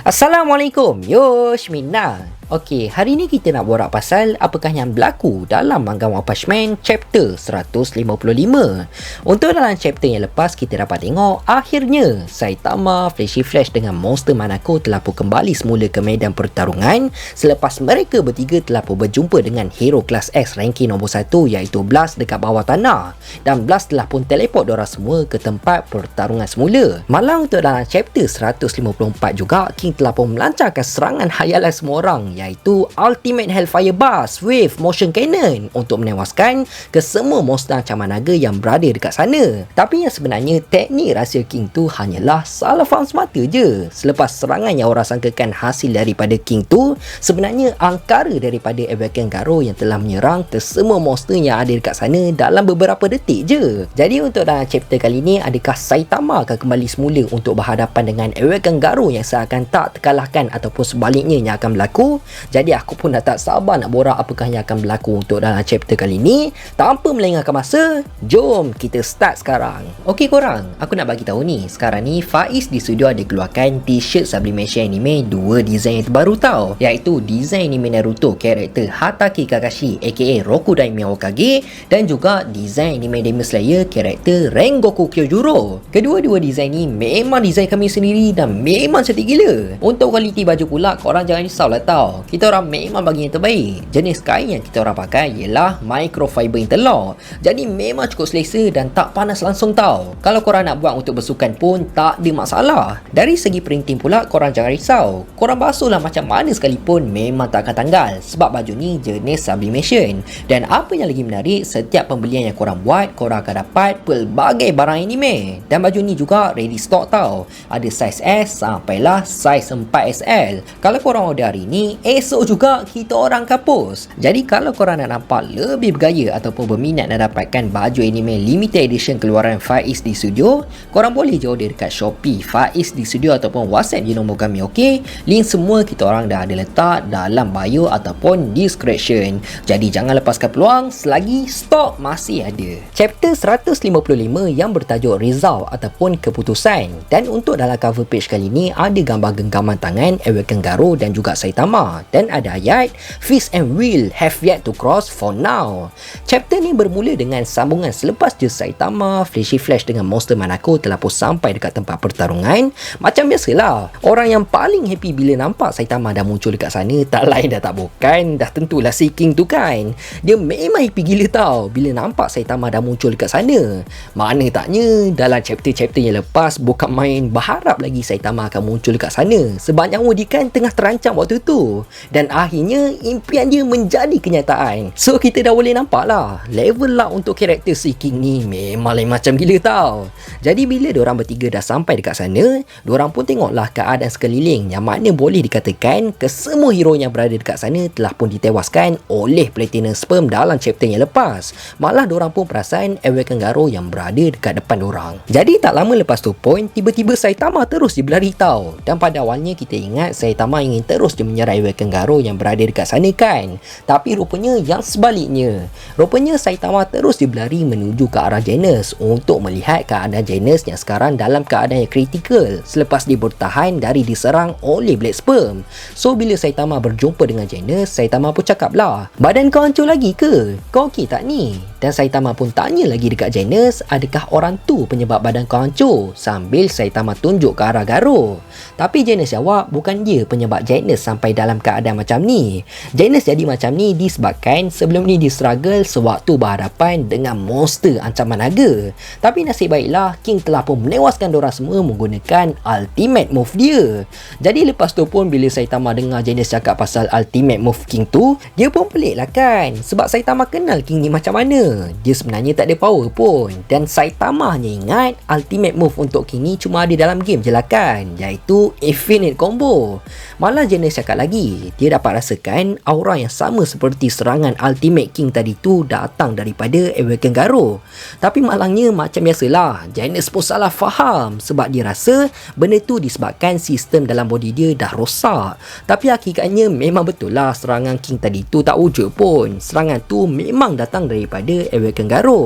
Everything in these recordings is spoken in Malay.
Assalamualaikum, Yoshmina. Okey, hari ni kita nak borak pasal apakah yang berlaku dalam manga One Punch Man chapter 155. Untuk dalam chapter yang lepas, kita dapat tengok akhirnya Saitama, Fleshy Flash dengan Monster Manako telah pun kembali semula ke medan pertarungan selepas mereka bertiga telah pun berjumpa dengan hero kelas X ranking nombor 1 iaitu Blast dekat bawah tanah, dan Blast telah pun teleport diorang semua ke tempat pertarungan semula. Malah untuk dalam chapter 154 juga, King telah pun melancarkan serangan hayalan semua orang iaitu Ultimate Hellfire Burst with Motion Cannon untuk menewaskan ke semua monster ancaman naga yang berada dekat sana. Tapi yang sebenarnya teknik rahsia King tu hanyalah salah faham semata je. Selepas serangan yang orang sangkakan hasil daripada King tu sebenarnya angkara daripada Awaken Garo yang telah menyerang ke semua monster yang ada dekat sana dalam beberapa detik je. Jadi untuk dalam chapter kali ni, adakah Saitama akan kembali semula untuk berhadapan dengan Awaken Garo yang seakan tak terkalahkan ataupun sebaliknya yang akan berlaku? Jadi aku pun dah tak sabar nak borak apakah yang akan berlaku untuk dalam chapter kali ni. Tanpa melengahkan masa, jom kita start sekarang. Okey korang, aku nak bagi tahu ni, sekarang ni Faiz di studio ada keluarkan t-shirt Sublimation Anime 2 design yang terbaru tau, iaitu design anime Naruto karakter Hatake Kakashi aka Rokudaimon Hokage, dan juga design anime Demon Slayer karakter Rengoku Kyojuro. Kedua-dua design ni memang design kami sendiri dan memang cantik gila. Untuk kualiti baju pula, korang jangan risau lah tau, kita orang memang bagi yang terbaik. Jenis kain yang kita orang pakai ialah microfiber interlock, jadi memang cukup selesa dan tak panas langsung tau. Kalau korang nak buat untuk bersukan pun tak ada masalah. Dari segi printing pula, korang jangan risau, korang basuhlah macam mana sekalipun memang tak akan tanggal sebab baju ni jenis sublimation. Dan apa yang lagi menarik, setiap pembelian yang korang buat, korang akan dapat pelbagai barang anime. Dan baju ni juga ready stock tau, ada size S sampailah size 4XL. Kalau korang order hari ni, esok juga kita orang kapus. Jadi kalau korang nak nampak lebih bergaya ataupun berminat nak dapatkan baju anime limited edition keluaran Faiz di studio, korang boleh je order dekat Shopee Faiz di studio ataupun WhatsApp di nombor kami. Okey, link semua kita orang dah ada letak dalam bio ataupun description. Jadi jangan lepaskan peluang selagi stok masih ada. Chapter 155 yang bertajuk Result ataupun keputusan, dan untuk dalam cover page kali ni ada gambar genggaman tangan Awaken Garo dan juga Saitama, dan ada ayat Fist and Will have yet to cross for now. Chapter ni bermula dengan sambungan selepas je Saitama, Fleshy Flash dengan Monster Manako telah pun sampai dekat tempat pertarungan. Macam biasalah, orang yang paling happy bila nampak Saitama dah muncul dekat sana tak lain dah tak bukan, dah tentulah si King tu kan. Dia memang happy gila tau bila nampak Saitama dah muncul dekat sana. Mana taknya dalam chapter-chapter yang lepas bukan main berharap lagi Saitama akan muncul dekat sana sebab nyawa dia kan tengah terancam waktu tu. Dan akhirnya impian dia menjadi kenyataan. So kita dah boleh nampak lah, level up untuk karakter si King ni memang lain macam gila tau. Jadi bila diorang bertiga dah sampai dekat sana, diorang pun tengoklah keadaan sekeliling, yang mana boleh dikatakan kesemua hero yang berada dekat sana telah pun ditewaskan oleh Platinum Sperm dalam chapter yang lepas. Malah diorang pun perasan Awaken Garo yang berada dekat depan diorang. Jadi tak lama lepas tu pun tiba-tiba Saitama terus dia berlari tau. Dan pada awalnya kita ingat Saitama ingin terus dia menyerang Awaken Garo yang berada dekat sana kan. Tapi rupanya yang sebaliknya. Rupanya Saitama terus dia berlari menuju ke arah Janus untuk melihat keadaan Janus yang sekarang dalam keadaan yang kritikal selepas dia bertahan dari diserang oleh Black Sperm. So bila Saitama berjumpa dengan Janus, Saitama pun cakap lah, badan kau hancur lagi ke? Kau okey tak ni? Dan Saitama pun tanya lagi dekat Janus, adakah orang tu penyebab badan kau hancur? Sambil Saitama tunjuk ke arah Garo. Tapi Janus jawab bukan dia penyebab Janus sampai dalam keadaan macam ni. Janus jadi macam ni disebabkan sebelum ni dia struggle sewaktu berhadapan dengan monster ancaman naga. Tapi nasib baiklah King telah pun menewaskan diorang semua menggunakan ultimate move dia. Jadi lepas tu pun bila Saitama dengar Janus cakap pasal ultimate move King tu, dia pun pelik lah kan, sebab Saitama kenal King ni macam mana. Dia sebenarnya tak ada power pun, dan Saitama hanya ingat ultimate move untuk King ni cuma ada dalam game je lah kan, iaitu Infinite Combo. Malah Janus cakap lagi, dia dapat rasakan aura yang sama seperti serangan Ultimate King tadi tu datang daripada Awaken Garo. Tapi malangnya macam biasalah, Janus pun salah faham sebab dia rasa benda tu disebabkan sistem dalam body dia dah rosak. Tapi hakikatnya memang betul lah serangan King tadi tu tak wujud pun. Serangan tu memang datang daripada daripada Awaken Garo.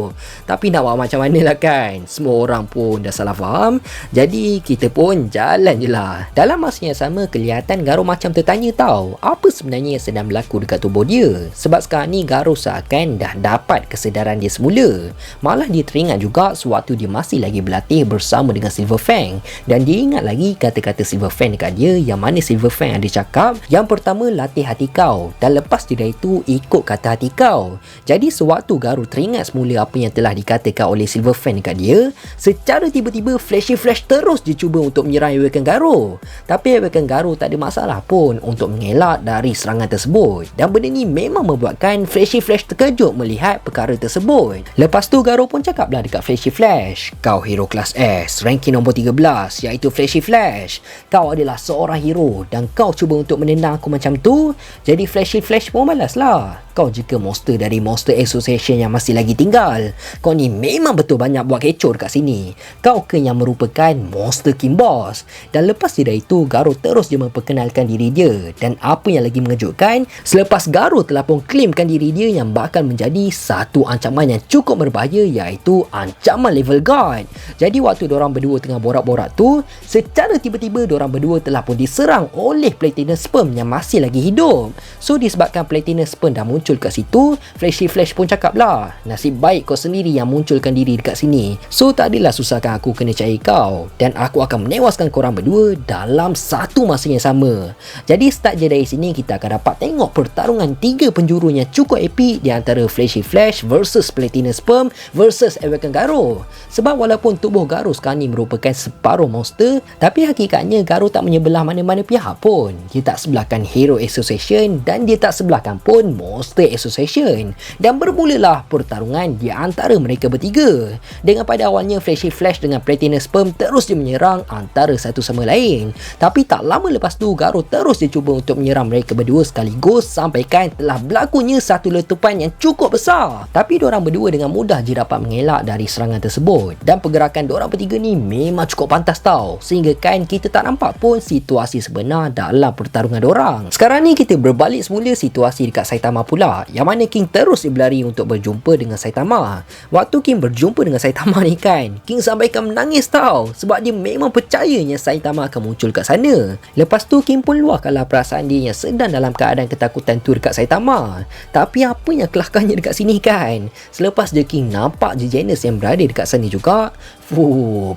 Tapi nak buat macam mana lah kan, semua orang pun dah salah faham, jadi kita pun jalan je lah. Dalam masa yang sama, kelihatan Garo macam tertanya tau, apa sebenarnya yang sedang berlaku dekat tubuh dia. Sebab sekarang ni Garo seakan dah dapat kesedaran dia semula. Malah dia teringat juga sewaktu dia masih lagi berlatih bersama dengan Silver Fang, dan dia ingat lagi kata-kata Silver Fang dekat dia, yang mana Silver Fang ada cakap, yang pertama latih hati kau, dan lepas dari itu ikut kata hati kau. Jadi sewaktu Garo teringat semula apa yang telah dikatakan oleh Silver Fang dekat dia, secara tiba-tiba Flashy Flash terus dia cuba untuk menyerang Awaken Garo. Tapi Awaken Garo tak ada masalah pun untuk mengelak dari serangan tersebut, dan benda ni memang membuatkan Flashy Flash terkejut melihat perkara tersebut. Lepas tu Garo pun cakaplah dekat Flashy Flash, kau hero kelas S, ranking nombor 13, iaitu Flashy Flash. Kau adalah seorang hero dan kau cuba untuk menendang aku macam tu. Jadi Flashy Flash pun balas lah, kau jika monster dari Monster Association yang masih lagi tinggal. Kau ni memang betul banyak buat kecoh dekat sini. Kau ke yang merupakan Monster King Boss. Dan lepas dari itu, Garo terus dia memperkenalkan diri dia. Dan apa yang lagi mengejutkan, selepas Garo telah pun claimkan diri dia yang bakal menjadi satu ancaman yang cukup berbahaya, iaitu ancaman level God. Jadi waktu diorang berdua tengah borak-borak tu, secara tiba-tiba diorang berdua telah pun diserang oleh Platinum Sperm yang masih lagi hidup. So disebabkan Platinum Sperm dah muncul kat situ, Flashy Flash pun cakap lah, nasib baik kau sendiri yang munculkan diri dekat sini. So tak adalah susahkan aku kena cari kau, dan aku akan menewaskan korang berdua dalam satu masa yang sama. Jadi start je dari sini, kita akan dapat tengok pertarungan 3 penjuru yang cukup epik di antara Flashy Flash versus Platinum Sperm versus Awaken Garo. Sebab walaupun tubuh Garo sekarang ni merupakan separuh monster, tapi hakikatnya Garo tak menyebelah mana-mana pihak pun. Dia tak sebelahkan Hero Association dan dia tak sebelahkan pun Monster Association. Dan bermulalah pertarungan di antara mereka bertiga. Dengan pada awalnya Flashy Flash dengan Platinum Sperm terus dia menyerang antara satu sama lain. Tapi tak lama lepas tu Garo terus dia cuba untuk menyerang mereka berdua sekaligus, sampaikan telah berlakunya satu letupan yang cukup besar. Tapi diorang berdua dengan mudah je dapat mengelak dari serangan tersebut. Dan pergerakan diorang bertiga ni memang cukup pantas tau, sehingga kan kita tak nampak pun situasi sebenar dalam pertarungan diorang. Sekarang ni kita berbalik semula situasi dekat Saitama pula, yang mana King terus berlari untuk berjumpa dengan Saitama. Waktu King berjumpa dengan Saitama ni kan, King sampaikan menangis tau, sebab dia memang percayanya Saitama akan muncul kat sana. Lepas tu King pun luahkanlah perasaan dia yang sedang dalam keadaan ketakutan tu dekat Saitama. Tapi apa yang kelakarnya dekat sini kan, selepas je King nampak je Janus yang berada dekat sana juga,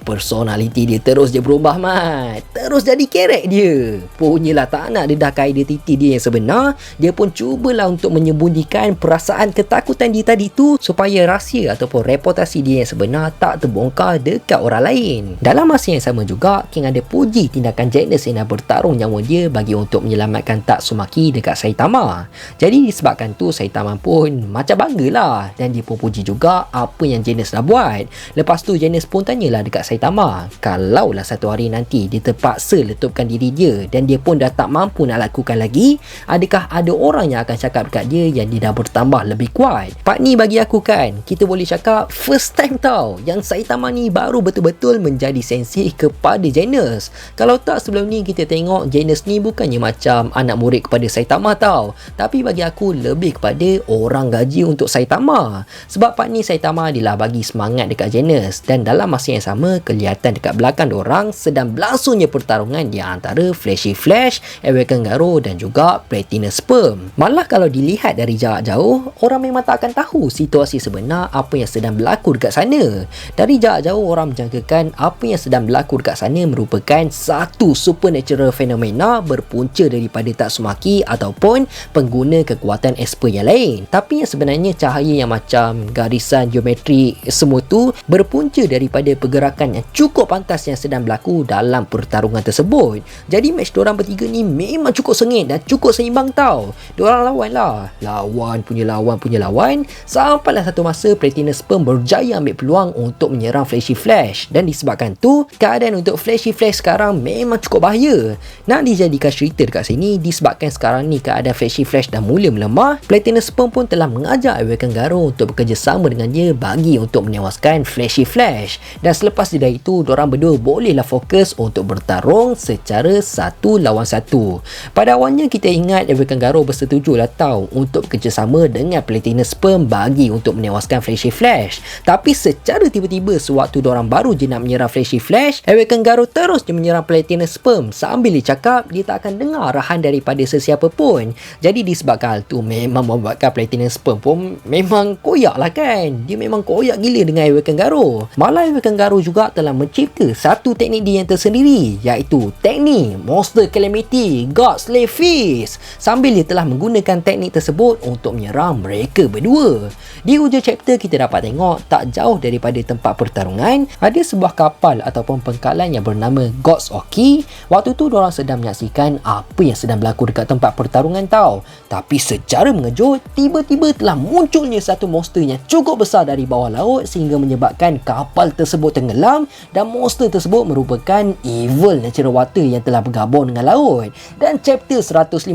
personality dia terus je berubah mat. Terus jadi kerek dia. Punyalah tak nak dedah identiti dia yang sebenar, dia pun cubalah untuk menyembunyikan perasaan ketakutan dia tadi tu supaya rahsia ataupun reputasi dia yang sebenar tak terbongkar dekat orang lain. Dalam masa yang sama juga, King ada puji tindakan Janus yang dah bertarung nyawa dia bagi untuk menyelamatkan Tatsumaki dekat Saitama. Jadi disebabkan tu Saitama pun macam banggalah, dan dia pun puji juga apa yang Janus dah buat. Lepas tu Janus pun tanyalah dekat Saitama, kalaulah satu hari nanti dia terpaksa letupkan diri dia dan dia pun dah tak mampu nak lakukan lagi, adakah ada orang yang akan cakap dekat dia yang dia dah bertambah lebih kuat? Part ni bagi aku kan, kita boleh cakap first time tau yang Saitama ni baru betul-betul menjadi sensi kepada Janus. Kalau tak sebelum ni kita tengok Janus ni bukannya macam anak murid kepada Saitama tau, tapi bagi aku lebih kepada orang gaji untuk Saitama. Sebab part ni Saitama adalah bagi semangat dekat Janus, dan dalam masa yang sama kelihatan dekat belakang diorang sedang berlangsungnya pertarungan di antara Flashy Flash, Awaken Garo dan juga Platinum Sperm. Malah kalau dilihat dari jarak jauh, orang memang tak akan tahu situasi sebenar apa yang sedang berlaku dekat sana. Dari jarak jauh orang menjangkakan apa yang sedang berlaku dekat sana merupakan satu supernatural fenomena berpunca daripada Tatsumaki ataupun pengguna kekuatan Esper yang lain. Tapi yang sebenarnya cahaya yang macam garisan geometri semua tu berpunca daripada pergerakan yang cukup pantas yang sedang berlaku dalam pertarungan tersebut. Jadi match diorang bertiga ni memang cukup sengit dan cukup seimbang tau. Diorang lawan lah, lawan punya lawan, sampailah satu masa Platinum Sperm berjaya ambil peluang untuk menyerang Flashy Flash, dan disebabkan tu keadaan untuk Flashy Flash sekarang memang cukup bahaya. Nak dijadikan cerita dekat sini, disebabkan sekarang ni keadaan Flashy Flash dah mula melemah, Platinum Sperm pun telah mengajak Awaken Garo untuk bekerjasama dengan dia bagi untuk menewaskan Flashy Flash. Dan selepas dari itu, diorang berdua bolehlah fokus untuk bertarung secara satu lawan satu. Pada awalnya kita ingat Awaken Garo bersetuju lah tau untuk bekerjasama dengan Platinum Sperm lagi untuk menewaskan Fleshy Flash. Tapi secara tiba-tiba sewaktu diorang baru je nak menyerang Fleshy Flash, Awaken Garou terus je menyerang Platinum Sperm sambil dia cakap dia tak akan dengar arahan daripada sesiapa pun. Jadi disebabkan hal tu memang membuatkan Platinum Sperm pun memang koyak lah kan. Dia memang koyak gila dengan Awaken Garou. Malah Awaken Garou juga telah mencipta satu teknik dia yang tersendiri, iaitu teknik Monster Calamity God Slay Fist. Sambil dia telah menggunakan teknik tersebut untuk menyerang mereka berdua. Di hujung chapter kita dapat tengok tak jauh daripada tempat pertarungan ada sebuah kapal ataupun pangkalan yang bernama Gods Oki. Waktu tu diorang sedang menyaksikan apa yang sedang berlaku dekat tempat pertarungan tau. Tapi secara mengejut, tiba-tiba telah munculnya satu monster yang cukup besar dari bawah laut sehingga menyebabkan kapal tersebut tenggelam, dan monster tersebut merupakan evil natural water yang telah bergabung dengan laut. Dan chapter 155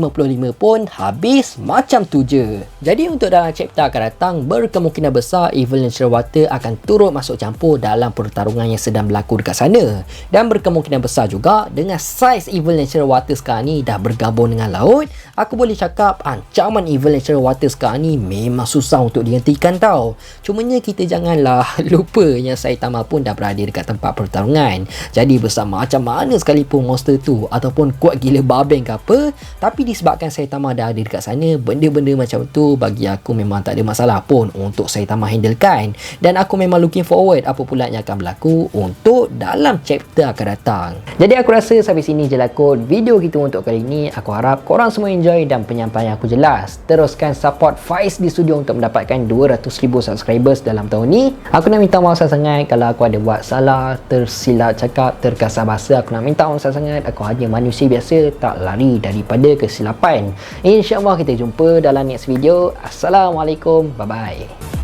pun habis macam tu je. Jadi untuk dalam chapter akan datang, berkemungkinan besar evil natural water akan turut masuk campur dalam pertarungan yang sedang berlaku dekat sana. Dan berkemungkinan besar juga dengan saiz evil natural water sekarang ni dah bergabung dengan laut, aku boleh cakap ancaman evil natural water sekarang ni memang susah untuk dihentikan tau. Cumanya kita janganlah lupa yang Saitama pun dah berada dekat tempat pertarungan. Jadi bersama macam mana sekalipun monster tu ataupun kuat gila barbeng ke apa, tapi disebabkan Saitama dah ada dekat sana, benda-benda macam tu bagi aku memang tak ada masalah pun untuk Saitama handlekan. Dan aku memang looking forward apa pula yang akan berlaku untuk dalam chapter akan datang. Jadi aku rasa sampai sini je lah kot video kita untuk kali ini. Aku harap korang semua enjoy dan penyampaian aku jelas. Teruskan support Faiz di studio untuk mendapatkan 200,000 subscribers dalam tahun ni. Aku nak minta maaf sangat kalau aku ada buat salah, tersilap cakap, terkasar bahasa. Aku nak minta maaf sangat. Aku hanya manusia biasa, tak lari daripada kesilapan. InsyaAllah kita jumpa dalam next video. Assalamualaikum. Bye-bye.